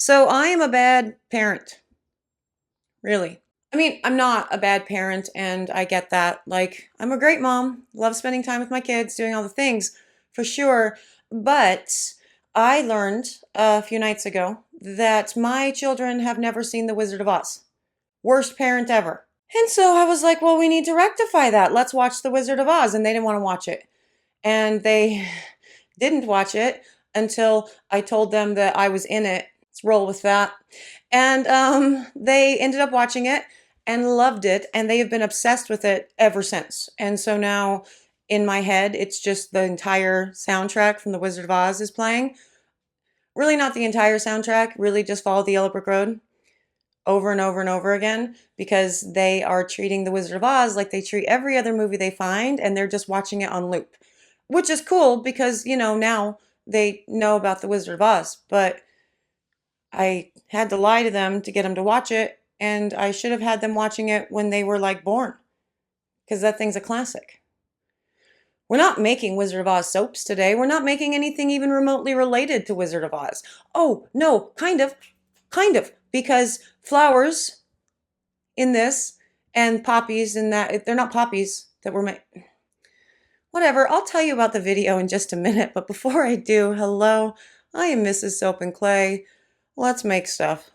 So I am a bad parent, really. I mean, I'm not a bad parent, and I get that. Like, I'm a great mom, love spending time with my kids, doing all the things for sure. But I learned a few nights ago that my children have never seen The Wizard of Oz. Worst parent ever. And so I was like, well, we need to rectify that. Let's watch The Wizard of Oz. And they didn't want to watch it. And they didn't watch it until I told them that I was in it. Let's roll with that. And they ended up watching it and loved it, and they have been obsessed with it ever since. And so now in my head, it's just the entire soundtrack from The Wizard of Oz is playing. Really not the entire soundtrack, really just Follow the Yellow Brick Road over and over and over again, because they are treating The Wizard of Oz like they treat every other movie they find, and they're just watching it on loop. Which is cool because, now they know about The Wizard of Oz, but I had to lie to them to get them to watch it, and I should have had them watching it when they were like born, because that thing's a classic. We're not making Wizard of Oz soaps today. We're not making anything even remotely related to Wizard of Oz. Oh, no, kind of, because flowers in this and poppies in that, they're not poppies that were made. Whatever, I'll tell you about the video in just a minute, but before I do, hello, I am Mrs. Soap and Clay. Let's make stuff.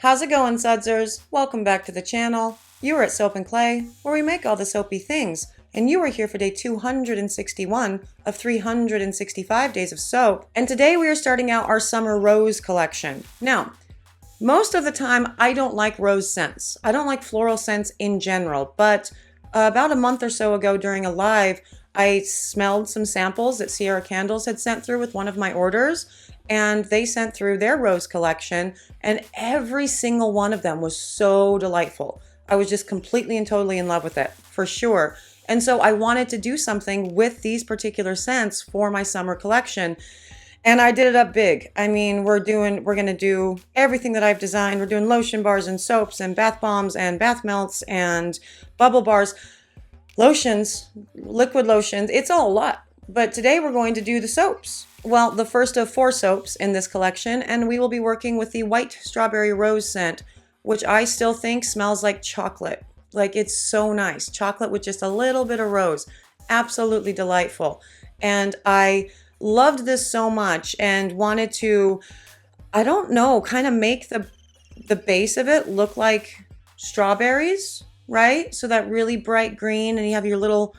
How's it going, Sudsers? Welcome back to the channel. You are at Soap and Clay, where we make all the soapy things, and you are here for day 261 of 365 days of soap. And today we are starting out our summer rose collection. Now, most of the time I don't like rose scents. I don't like floral scents in general, but about a month or so ago during a live, I smelled some samples that Cierra Candles had sent through with one of my orders, and they sent through their rose collection, and every single one of them was so delightful. I was just completely and totally in love with it, for sure. And so I wanted to do something with these particular scents for my summer collection. And I did it up big. I mean, we're going to do everything that I've designed. We're doing lotion bars and soaps and bath bombs and bath melts and bubble bars, lotions, liquid lotions. It's all a lot. But today we're going to do the soaps. Well, the first of 4 soaps in this collection, and we will be working with the white strawberry rose scent, which I still think smells like chocolate. Like, it's so nice. Chocolate with just a little bit of rose. Absolutely delightful. And I loved this so much and wanted to, I don't know, kind of make the base of it look like strawberries, right? So that really bright green, and you have your little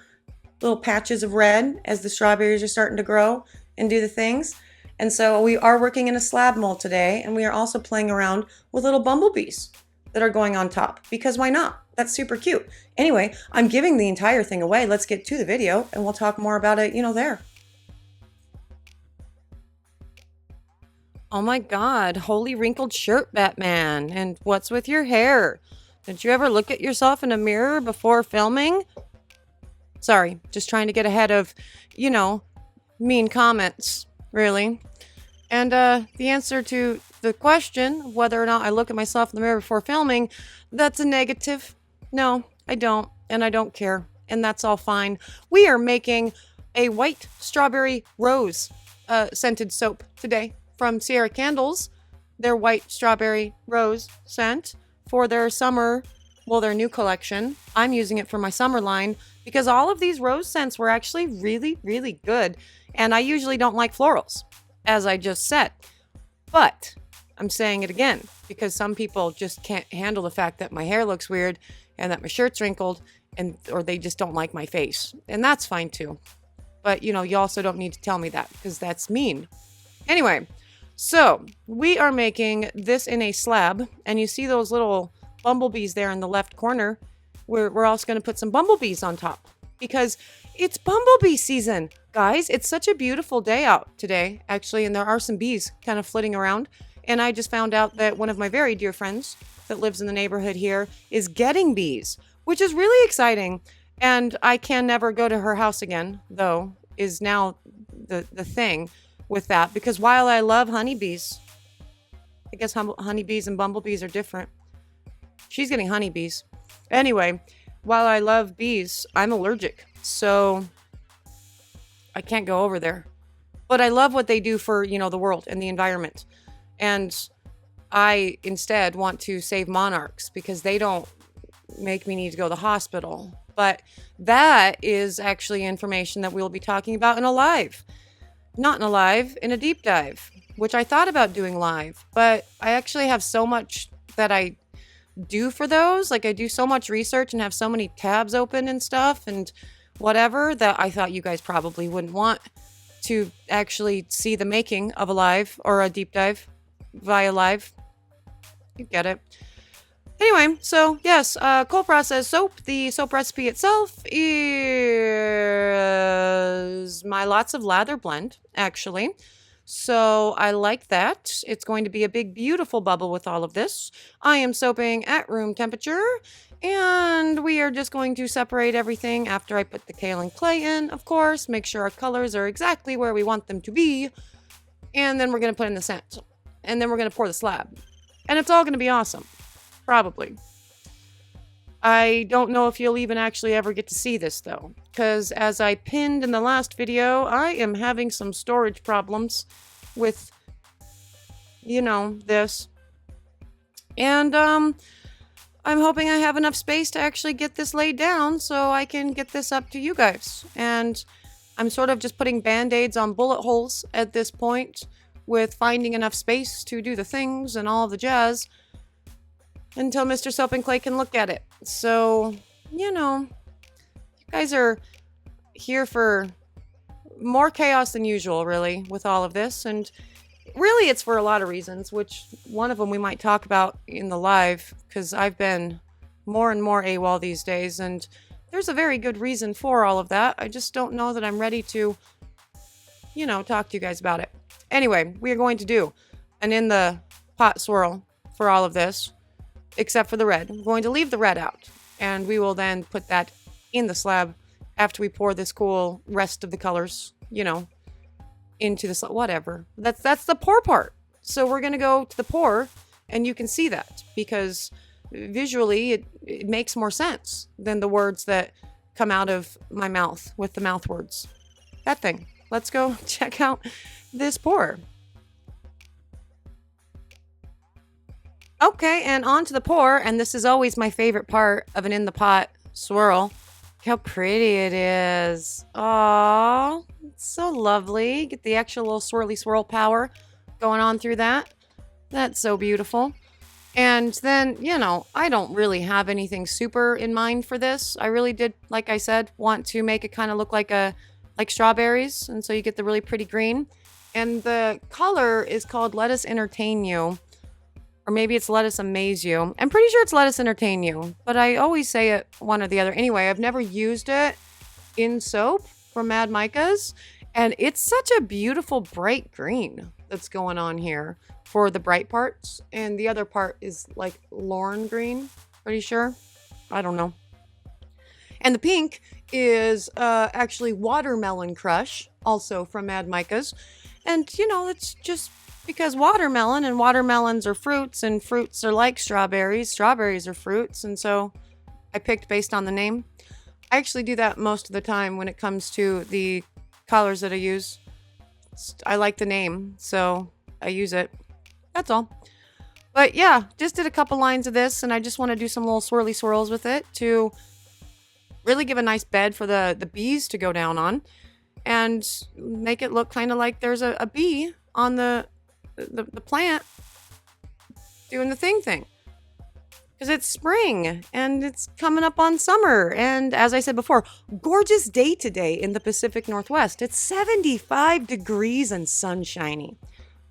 patches of red as the strawberries are starting to grow and do the things. And so we are working in a slab mold today, and we are also playing around with little bumblebees that are going on top, because why not? That's super cute. Anyway, I'm giving the entire thing away. Let's get to the video and we'll talk more about it, there. Oh my God, holy wrinkled shirt, Batman. And what's with your hair? Did you ever look at yourself in a mirror before filming? Sorry, just trying to get ahead of, mean comments, really. And the answer to the question, whether or not I look at myself in the mirror before filming, that's a negative. No, I don't, and I don't care, and that's all fine. We are making a white strawberry rose scented soap today from Cierra Candles, their white strawberry rose scent for their summer, well, their new collection. I'm using it for my summer line because all of these rose scents were actually really, really good. And I usually don't like florals as I just said. But I'm saying it again because some people just can't handle the fact that my hair looks weird and that my shirt's wrinkled, or they just don't like my face. And that's fine too. But, you also don't need to tell me that because that's mean. Anyway, so we are making this in a slab, and you see those little bumblebees there in the left corner. We're also going to put some bumblebees on top because it's bumblebee season, guys. It's such a beautiful day out today, actually, and there are some bees kind of flitting around. And I just found out that one of my very dear friends that lives in the neighborhood here is getting bees, which is really exciting. And I can never go to her house again, though, is now the thing with that. Because while I love honeybees, I guess honeybees and bumblebees are different. She's getting honeybees. Anyway, while I love bees, I'm allergic. So I can't go over there. But I love what they do for, the world and the environment. And I instead want to save monarchs because they don't make me need to go to the hospital. But that is actually information that we'll be talking about in a live. Not in a live, in a deep dive, which I thought about doing live. But I actually have so much that I do for those. Like I do so much research and have so many tabs open and stuff and whatever that I thought you guys probably wouldn't want to actually see the making of a live or a deep dive via live. You get it. Anyway, so yes, cold process soap. The soap recipe itself is my lots of lather blend, actually. So I like that. It's going to be a big, beautiful bubble with all of this. I am soaping at room temperature, and we are just going to separate everything after I put the kaolin clay in, of course. Make sure our colors are exactly where we want them to be. And then we're going to put in the scent. And then we're going to pour the slab. And it's all going to be awesome. Probably. I don't know if you'll even actually ever get to see this, though. Because as I pinned in the last video, I am having some storage problems with, this. And, I'm hoping I have enough space to actually get this laid down so I can get this up to you guys. And I'm sort of just putting band-aids on bullet holes at this point with finding enough space to do the things and all the jazz until Mr. Soap and Clay can look at it. So, you guys are here for more chaos than usual, really, with all of this. And really, it's for a lot of reasons, which one of them we might talk about in the live, because I've been more and more AWOL these days, and there's a very good reason for all of that. I just don't know that I'm ready to, talk to you guys about it. Anyway, we are going to do an in the pot swirl for all of this, except for the red. I'm going to leave the red out, and we will then put that in the slab after we pour this cool rest of the colors, into the slab. Whatever. That's the pour part. So we're going to go to the pour, and you can see that because visually it makes more sense than the words that come out of my mouth with the mouth words. That thing. Let's go check out this pour. Okay, and on to the pour, and this is always my favorite part of an in the pot swirl. Look how pretty it is. Aww, it's so lovely. Get the extra little swirly swirl power going on through that. That's so beautiful. And then, I don't really have anything super in mind for this. I really did, like I said, want to make it kind of look like strawberries, and so you get the really pretty green. And the color is called Let Us Entertain You. Or maybe it's Let Us Amaze You. I'm pretty sure it's Let Us Entertain You. But I always say it one or the other. Anyway, I've never used it in soap from Mad Micah's. And it's such a beautiful bright green that's going on here for the bright parts. And the other part is like Lorne green. Pretty sure. I don't know. And the pink is actually Watermelon Crush. Also from Mad Micah's. And, it's just because watermelon and watermelons are fruits and fruits are like strawberries. Strawberries are fruits. And so I picked based on the name. I actually do that most of the time when it comes to the colors that I use. I like the name, so I use it. That's all. But yeah, just did a couple lines of this, and I just want to do some little swirly swirls with it to really give a nice bed for the bees to go down on and make it look kind of like there's a bee on the plant doing the thing. Because it's spring and it's coming up on summer. And as I said before, gorgeous day today in the Pacific Northwest. It's 75 degrees and sunshiny.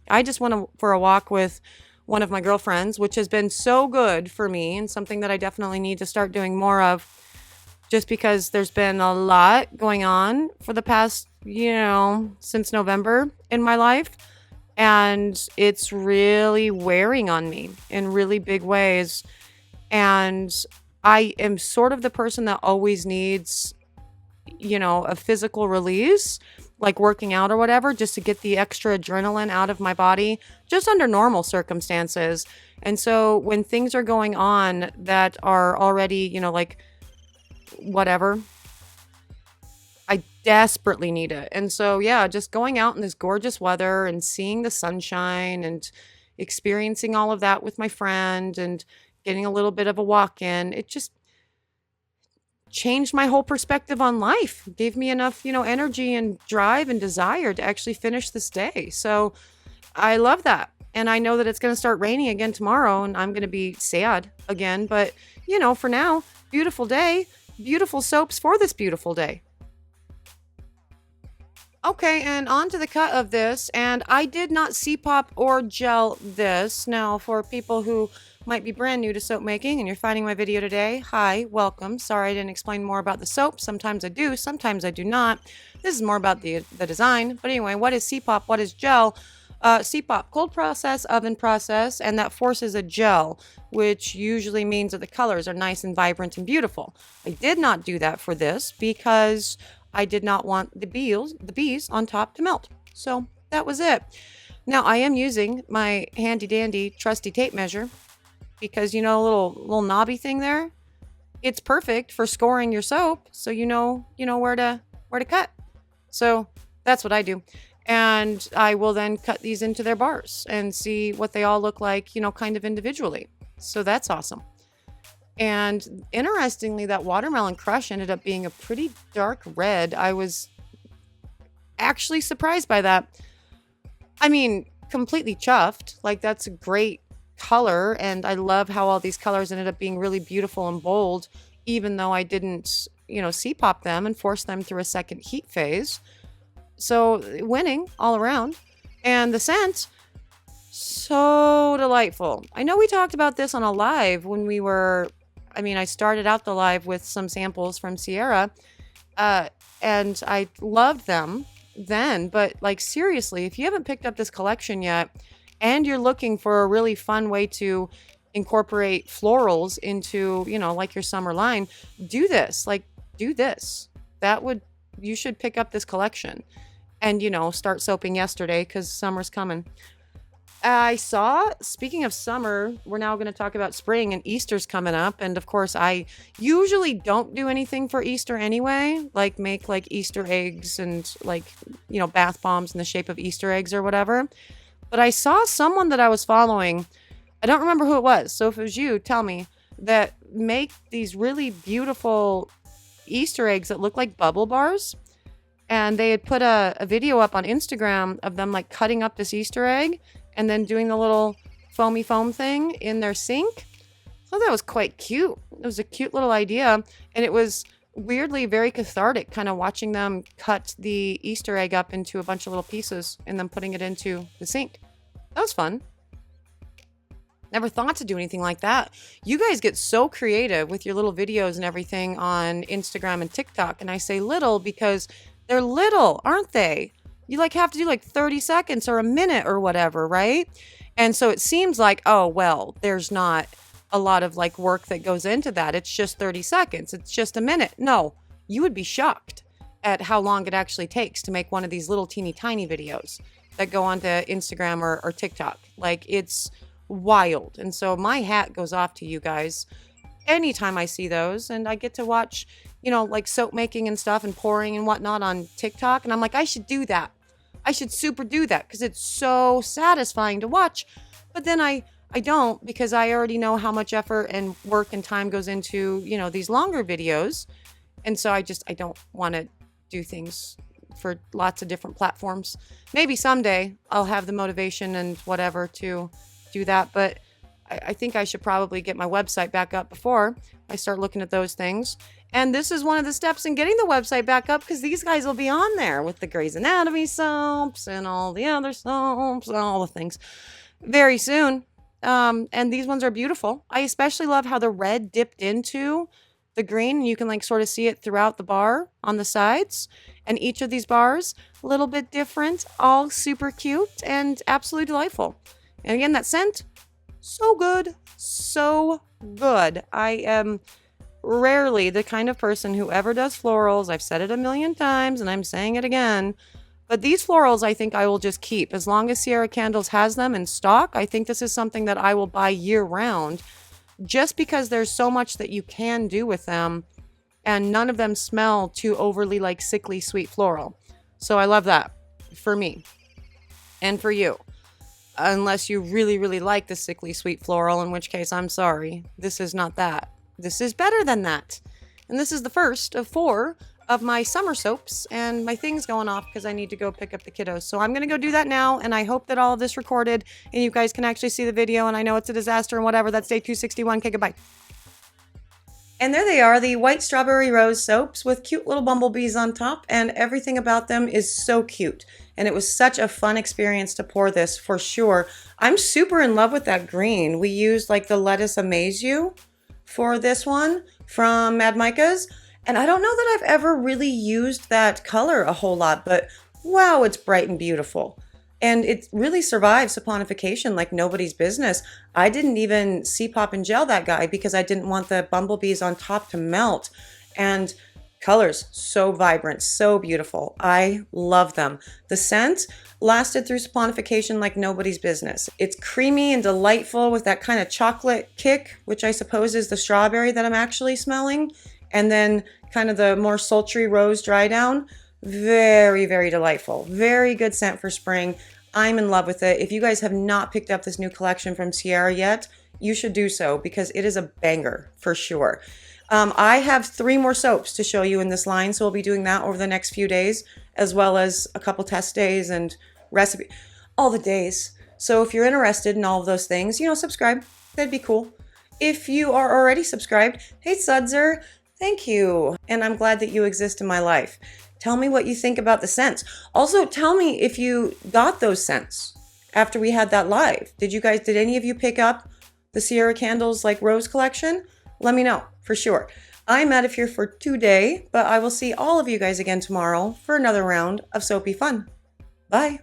I just went for a walk with one of my girlfriends, which has been so good for me and something that I definitely need to start doing more of, just because there's been a lot going on for the past, since November in my life. And it's really wearing on me in really big ways. And I am sort of the person that always needs, a physical release, like working out or whatever, just to get the extra adrenaline out of my body, just under normal circumstances. And so when things are going on that are already, like whatever, I desperately need it. And so, yeah, just going out in this gorgeous weather and seeing the sunshine and experiencing all of that with my friend and getting a little bit of a walk in, it just changed my whole perspective on life, gave me enough, energy and drive and desire to actually finish this day. So I love that. And I know that it's going to start raining again tomorrow and I'm going to be sad again. But, for now, beautiful day, beautiful soaps for this beautiful day. Okay, and on to the cut of this, and I did not C-pop or gel this. Now, for people who might be brand new to soap making and you're finding my video today, hi, welcome. Sorry I didn't explain more about the soap. Sometimes I do, sometimes I do not. This is more about the design. But anyway, what is C-pop? What is gel? C-pop, cold process, oven process, and that forces a gel, which usually means that the colors are nice and vibrant and beautiful. I did not do that for this because I did not want the bees on top to melt. So that was it. Now I am using my handy dandy trusty tape measure because little knobby thing there, it's perfect for scoring your soap. So you know where to cut. So that's what I do. And I will then cut these into their bars and see what they all look like, kind of individually. So that's awesome. And interestingly, that watermelon crush ended up being a pretty dark red. I was actually surprised by that. I mean, completely chuffed. Like, that's a great color. And I love how all these colors ended up being really beautiful and bold, even though I didn't, C-pop them and force them through a second heat phase. So winning all around. And the scent, so delightful. I know we talked about this on a live when we were... I started out the live with some samples from Cierra, and I loved them then. But seriously, if you haven't picked up this collection yet, and you're looking for a really fun way to incorporate florals into, your summer line, do this. Do this. You should pick up this collection, and start soaping yesterday because summer's coming. I saw, speaking of summer, we're now going to talk about spring, and Easter's coming up. And of course, I usually don't do anything for Easter anyway, like make Easter eggs and bath bombs in the shape of Easter eggs or whatever. But I saw someone that I was following, I don't remember who it was, so if it was you, tell me, that make these really beautiful Easter eggs that look like bubble bars. And they had put a video up on Instagram of them cutting up this Easter egg and then doing the little foamy foam thing in their sink. I thought that was quite cute. It was a cute little idea. And it was weirdly very cathartic, kind of watching them cut the Easter egg up into a bunch of little pieces and then putting it into the sink. That was fun. Never thought to do anything like that. You guys get so creative with your little videos and everything on Instagram and TikTok. And I say little because they're little, aren't they? You have to do 30 seconds or a minute or whatever, right? And so it seems like, oh, well, there's not a lot of work that goes into that. It's just 30 seconds. It's just a minute. No, you would be shocked at how long it actually takes to make one of these little teeny tiny videos that go onto Instagram or TikTok. It's wild. And so my hat goes off to you guys anytime I see those, and I get to watch, soap making and stuff and pouring and whatnot on TikTok. And I'm I should do that. I should super do that because it's so satisfying to watch. But then I don't, because I already know how much effort and work and time goes into, these longer videos. And so I don't want to do things for lots of different platforms. Maybe someday I'll have the motivation and whatever to do that, but I think I should probably get my website back up before I start looking at those things. And this is one of the steps in getting the website back up, because these guys will be on there with the Grey's Anatomy soaps and all the other soaps and all the things very soon. And these ones are beautiful. I especially love how the red dipped into the green. You can like sort of see it throughout the bar on the sides. And each of these bars, a little bit different, all super cute and absolutely delightful. And again, that scent, so good, so good. I am rarely the kind of person who ever does florals. I've said it a million times and I'm saying it again. But these florals, I think I will just keep. As long as Cierra Candles has them in stock, I think this is something that I will buy year round, just because there's so much that you can do with them and none of them smell too overly like sickly sweet floral. So I love that for me and for you. Unless you really, really like the sickly sweet floral, in which case I'm sorry. This is not that. This is better than that. And this is the first of 4 of my summer soaps, and my thing's going off because I need to go pick up the kiddos. So I'm going to go do that now, and I hope that all of this recorded and you guys can actually see the video, and I know it's a disaster and whatever. That's day 261. Okay, goodbye. And there they are, the white strawberry rose soaps with cute little bumblebees on top, and everything about them is so cute. And it was such a fun experience to pour this for sure. I'm super in love with that green. We used like the Lettuce Amaze You for this one from Mad Micah's. And I don't know that I've ever really used that color a whole lot, but wow, it's bright and beautiful. And it really survives saponification like nobody's business. I didn't even pop and gel that guy because I didn't want the bumblebees on top to melt. And colors, so vibrant, so beautiful. I love them. The scent lasted through saponification like nobody's business. It's creamy and delightful with that kind of chocolate kick, which I suppose is the strawberry that I'm actually smelling. And then kind of the more sultry rose dry down. Very, very delightful. Very good scent for spring. I'm in love with it. If you guys have not picked up this new collection from Cierra yet, you should do so because it is a banger for sure. I have 3 more soaps to show you in this line, so we'll be doing that over the next few days, as well as a couple test days and recipe, all the days. So if you're interested in all of those things, subscribe. That'd be cool. If you are already subscribed, hey Sudzer, thank you. And I'm glad that you exist in my life. Tell me what you think about the scents. Also, tell me if you got those scents after we had that live. Did any of you pick up the Cierra Candles like rose collection? Let me know for sure. I'm out of here for today, but I will see all of you guys again tomorrow for another round of soapy fun. Bye.